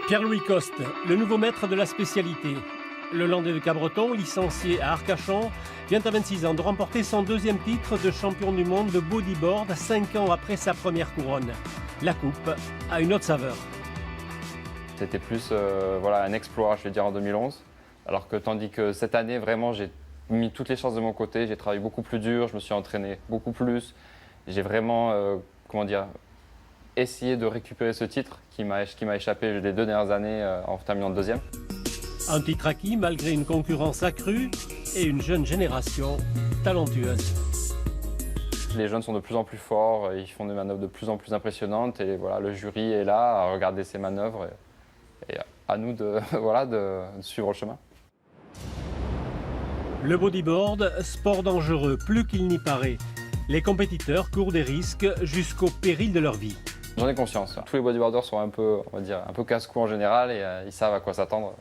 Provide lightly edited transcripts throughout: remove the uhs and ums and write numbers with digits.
Pierre-Louis Coste, le nouveau maître de la spécialité. Le Landais de Cabreton, licencié à Arcachon, vient à 26 ans de remporter son deuxième titre de champion du monde de bodyboard 5 ans après sa première couronne. La coupe a une autre saveur. C'était plus un exploit, je vais dire, en 2011. Alors que tandis que cette année, vraiment, j'ai mis toutes les chances de mon côté. J'ai travaillé beaucoup plus dur, je me suis entraîné beaucoup plus. J'ai vraiment, essayé de récupérer ce titre qui m'a échappé les 2 dernières années en terminant de deuxième. Un titre acquis malgré une concurrence accrue et une jeune génération talentueuse. Les jeunes sont de plus en plus forts, ils font des manœuvres de plus en plus impressionnantes et voilà, le jury est là à regarder ces manœuvres et à nous de suivre le chemin. Le bodyboard, sport dangereux, plus qu'il n'y paraît. Les compétiteurs courent des risques jusqu'au péril de leur vie. J'en ai conscience. Tous les bodyboarders sont un peu casse-cou en général et ils savent à quoi s'attendre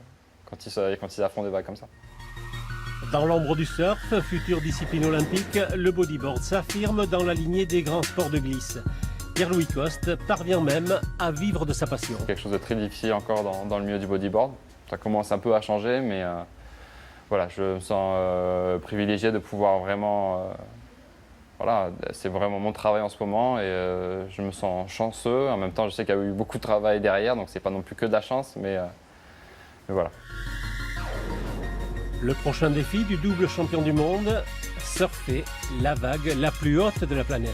quand ils affrontent des vagues comme ça. Dans l'ombre du surf, future discipline olympique, le bodyboard s'affirme dans la lignée des grands sports de glisse. Pierre-Louis Coste parvient même à vivre de sa passion. Quelque chose de très difficile encore dans le milieu du bodyboard. Ça commence un peu à changer, mais je me sens privilégié de pouvoir vraiment... c'est vraiment mon travail en ce moment et je me sens chanceux. En même temps, je sais qu'il y a eu beaucoup de travail derrière, donc c'est pas non plus que de la chance, mais voilà. Le prochain défi du double champion du monde, surfer la vague la plus haute de la planète.